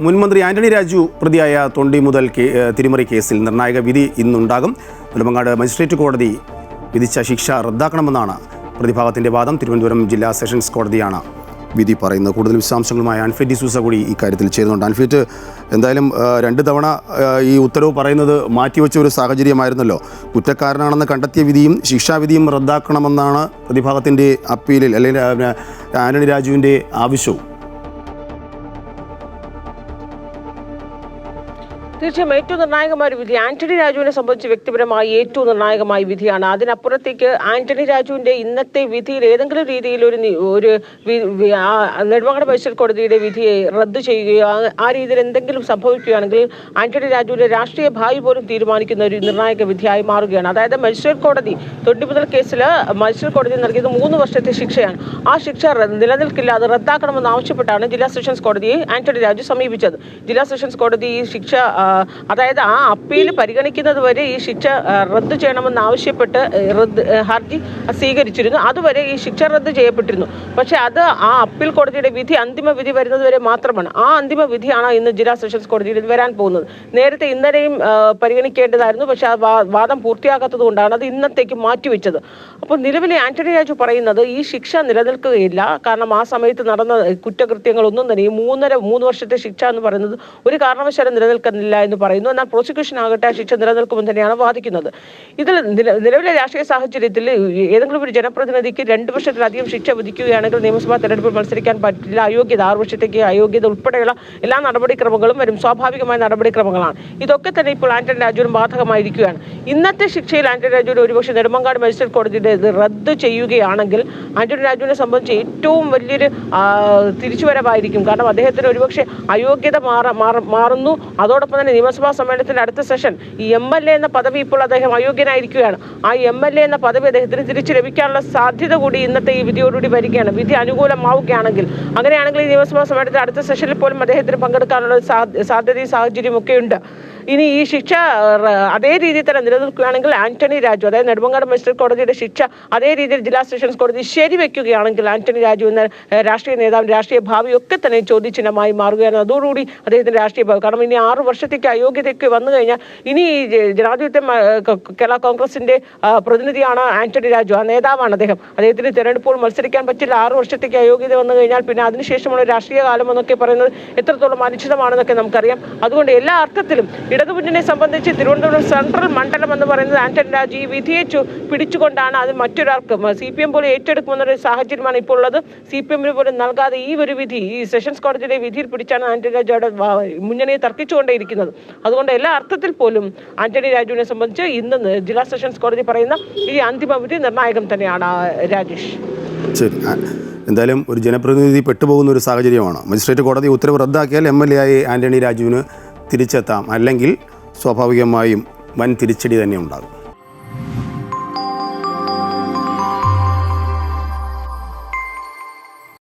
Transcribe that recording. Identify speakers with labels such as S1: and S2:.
S1: മുൻമന്ത്രി ആന്റണി രാജു പ്രതിയായ തൊണ്ടി മുതൽ തിരിമറി കേസിൽ നിർണായക വിധി ഇന്നുണ്ടാകും. നെടുമങ്ങാട് മജിസ്ട്രേറ്റ് കോടതി വിധിച്ച ശിക്ഷ റദ്ദാക്കണമെന്നാണ് പ്രതിഭാഗത്തിന്റെ വാദം. തിരുവനന്തപുരം ജില്ലാ സെഷൻസ് കോടതിയാണ് വിധി പറയുന്നത്. കൂടുതൽ വിശദാംശങ്ങളുമായി ആൻഫിറ്റ് ഡിസൂസ കൂടി ഇക്കാര്യത്തിൽ ചെയ്യുന്നുണ്ട്. ആൻഫിറ്റ്, എന്തായാലും 2 തവണ ഈ ഉത്തരവ് പറയുന്നത് മാറ്റിവെച്ച ഒരു സാഹചര്യമായിരുന്നല്ലോ. കുറ്റക്കാരനാണെന്ന് കണ്ടെത്തിയ വിധിയും ശിക്ഷാവിധിയും റദ്ദാക്കണമെന്നാണ് പ്രതിഭാഗത്തിൻ്റെ അപ്പീലിൽ അല്ലെങ്കിൽ ആന്റണി രാജുവിൻ്റെ ആവശ്യവും.
S2: തീർച്ചയായും ഏറ്റവും നിർണായകമായ ഒരു വിധി ആന്റണി രാജുവിനെ സംബന്ധിച്ച് വ്യക്തിപരമായി ഏറ്റവും നിർണായകമായ വിധിയാണ്. അതിനപ്പുറത്തേക്ക് ആന്റണി രാജുവിന്റെ ഇന്നത്തെ വിധിയിൽ ഏതെങ്കിലും രീതിയിൽ ഒരു നെടുമങ്ങാട് മജിസ്ട്രേറ്റ് കോടതിയുടെ വിധിയെ റദ്ദ് ചെയ്യുകയോ ആ രീതിയിൽ എന്തെങ്കിലും സംഭവിക്കുകയാണെങ്കിൽ ആന്റണി രാജുവിന്റെ രാഷ്ട്രീയ ഭാവി പോലും തീരുമാനിക്കുന്ന ഒരു നിർണായക വിധിയായി മാറുകയാണ്. അതായത് മജിസ്ട്രേറ്റ് കോടതി തൊണ്ടിമുതൽ കേസിൽ മജിസ്ട്രേറ്റ് കോടതി നൽകിയത് 3 വർഷത്തെ ശിക്ഷയാണ്. ആ ശിക്ഷ നിലനിൽക്കില്ല, അത് റദ്ദാക്കണമെന്ന് ആവശ്യപ്പെട്ടാണ് ജില്ലാ സെഷൻസ് കോടതിയെ ആന്റണി രാജു സമീപിച്ചത്. ജില്ലാ സെഷൻസ് കോടതി ഈ ശിക്ഷ അതായത് ആ അപ്പീൽ പരിഗണിക്കുന്നത് വരെ ഈ ശിക്ഷ റദ്ദ് ചെയ്യണമെന്ന് ആവശ്യപ്പെട്ട് ഹർജി സ്വീകരിച്ചിരുന്നു. അതുവരെ ഈ ശിക്ഷ റദ്ദ് ചെയ്യപ്പെട്ടിരുന്നു. പക്ഷേ അത് ആ അപ്പീൽ കോടതിയുടെ വിധി അന്തിമ വിധി വരുന്നത് വരെ മാത്രമാണ്. ആ അന്തിമ വിധിയാണ് ഇന്ന് ജില്ലാ സെഷൻസ് കോടതിയിൽ വരാൻ പോകുന്നത്. നേരത്തെ ഇന്നലെയും പരിഗണിക്കേണ്ടതായിരുന്നു, പക്ഷേ ആ വാദം പൂർത്തിയാക്കാത്തത് കൊണ്ടാണ് അത് ഇന്നത്തേക്ക് മാറ്റിവെച്ചത്. അപ്പോൾ നിലവിലെ ആന്റണി രാജു പറയുന്നത് ഈ ശിക്ഷ നിലനിൽക്കുകയില്ല. കാരണം ആ സമയത്ത് നടന്ന കുറ്റകൃത്യങ്ങളൊന്നും തന്നെ ഈ 3 വർഷത്തെ ശിക്ഷ എന്ന് പറയുന്നത് ഒരു കാരണവശാലും നിലനിൽക്കുന്നില്ല എന്ന് പറയുന്നു. എന്നാൽ പ്രോസിക്യൂഷൻ ആകട്ടെ ആ ശിക്ഷ നിലനിൽക്കുമെന്ന് തന്നെയാണ് വാദിക്കുന്നത്. ഇതിൽ നിലവിലെ രാഷ്ട്രീയ സാഹചര്യത്തിൽ ഏതെങ്കിലും ഒരു ജനപ്രതിനിധിക്ക് 2 വർഷത്തിലധികം ശിക്ഷ വിധിക്കുകയാണെങ്കിൽ നിയമസഭാ തെരഞ്ഞെടുപ്പിൽ മത്സരിക്കാൻ പറ്റില്ല. അയോഗ്യത 6 വർഷത്തേക്ക് അയോഗ്യത ഉൾപ്പെടെയുള്ള എല്ലാ നടപടിക്രമങ്ങളും വരും. സ്വാഭാവികമായ നടപടിക്രമങ്ങളാണ്. ഇതൊക്കെ തന്നെ ഇപ്പോൾ ആന്റണി രാജുവിന് ബാധകമായിരിക്കുകയാണ്. ഇന്നത്തെ ശിക്ഷയിൽ ആന്റണി രാജുവിന് ഒരുപക്ഷെ നെടുമങ്ങാട് മജിസ്ട്രേറ്റ് കോടതിയുടെ റദ്ദ് ചെയ്യുകയാണെങ്കിൽ ആന്റണി രാജുവിനെ സംബന്ധിച്ച് ഏറ്റവും വലിയൊരു തിരിച്ചുവരവായിരിക്കും. കാരണം അദ്ദേഹത്തിന് ഒരുപക്ഷെ അയോഗ്യത മാറുന്നു. അതോടൊപ്പം തന്നെ നിയമസഭാ സമ്മേളനത്തിന്റെ അടുത്ത സെഷൻ ഈ MLA എന്ന പദവി ഇപ്പോൾ അദ്ദേഹം അയോഗ്യനായിരിക്കുകയാണ്. ആ MLA എന്ന പദവി അദ്ദേഹത്തിന് തിരിച്ചു ലഭിക്കാനുള്ള സാധ്യത കൂടി ഇന്നത്തെ ഈ വിധിയോടുകൂടി വരികയാണ്. വിധി അനുകൂലമാവുകയാണെങ്കിൽ, അങ്ങനെയാണെങ്കിൽ ഈ നിയമസഭാ സമ്മേളനത്തിന്റെ അടുത്ത സെഷനിൽ പോലും അദ്ദേഹത്തിന് പങ്കെടുക്കാനുള്ള സാധ്യതയും സാഹചര്യം ഒക്കെ ഉണ്ട്. ഇനി ഈ ശിക്ഷ അതേ രീതിയിൽ തന്നെ നിലനിൽക്കുകയാണെങ്കിൽ ആന്റണി രാജു, അതായത് നെടുമങ്ങാട് മജിസ്ട്രേറ്റ് കോടതിയുടെ ശിക്ഷ അതേ രീതിയിൽ ജില്ലാ സെഷൻസ് കോടതി ശരിവെക്കുകയാണെങ്കിൽ ആന്റണി രാജു എന്ന രാഷ്ട്രീയ നേതാവിന്റെ രാഷ്ട്രീയ ഭാവി ഒക്കെ തന്നെ ചോദ്യചിഹ്നമായി മാറുകയാണ്. അതോടുകൂടി അദ്ദേഹത്തിന്റെ രാഷ്ട്രീയ ഭാവി, കാരണം ഇനി 6 വർഷത്തേക്ക് അയോഗ്യതയ്ക്ക് വന്നു കഴിഞ്ഞാൽ ഇനി ജനാധിപത്യ കേരള കോൺഗ്രസിന്റെ പ്രതിനിധിയാണ് ആന്റണി രാജു, ആ നേതാവാണ് അദ്ദേഹം. അദ്ദേഹത്തിന് തെരഞ്ഞെടുപ്പുകൾ മത്സരിക്കാൻ പറ്റില്ല. 6 വർഷത്തേക്ക് അയോഗ്യത വന്നു കഴിഞ്ഞാൽ പിന്നെ അതിനുശേഷമുള്ള രാഷ്ട്രീയ കാലം എന്നൊക്കെ പറയുന്നത് എത്രത്തോളം അനിശ്ചിതമാണെന്നൊക്കെ നമുക്കറിയാം. അതുകൊണ്ട് എല്ലാ അർത്ഥത്തിലും ഇടതുമുന്നണിയെ സംബന്ധിച്ച് തിരുവനന്തപുരം സെൻട്രൽ മണ്ഡലം എന്ന് പറയുന്നത് ആന്റണി രാജു ഈ വിധിയെ പിടിച്ചുകൊണ്ടാണ് അത് മറ്റൊരാൾക്ക് CPM പോലെ ഏറ്റെടുക്കുമെന്നൊരു സാഹചര്യമാണ് ഇപ്പോൾ ഉള്ളത്. CPM പോലും നൽകാതെ ഈ ഒരു വിധി, ഈ സെഷൻസ് കോടതിയുടെ വിധിയിൽ പിടിച്ചാണ് ആന്റണി രാജു അവിടെ മുന്നണിയെ തർക്കിച്ചുകൊണ്ടേയിരിക്കുന്നത്. അതുകൊണ്ട് എല്ലാ അർത്ഥത്തിൽ പോലും ആന്റണി രാജുവിനെ സംബന്ധിച്ച് ഇന്ന് ജില്ലാ സെഷൻസ് കോടതി പറയുന്ന ഈ അന്തിമ വിധി നിർണായകം തന്നെയാണ്. രാജേഷ്,
S1: ശരി. എന്തായാലും ഒരു ജനപ്രതിനിധി പെട്ടുപോകുന്ന ഒരു സാഹചര്യമാണ്. മജിസ്ട്രേറ്റ് കോടതി ഉത്തരവ് റദ്ദാക്കിയാൽ MLA ആയി ആന്റണി രാജുവിന് തിരിച്ചെത്താം, അല്ലെങ്കിൽ സ്വാഭാവികമായും വൻ തിരിച്ചടി തന്നെ ഉണ്ടാകും.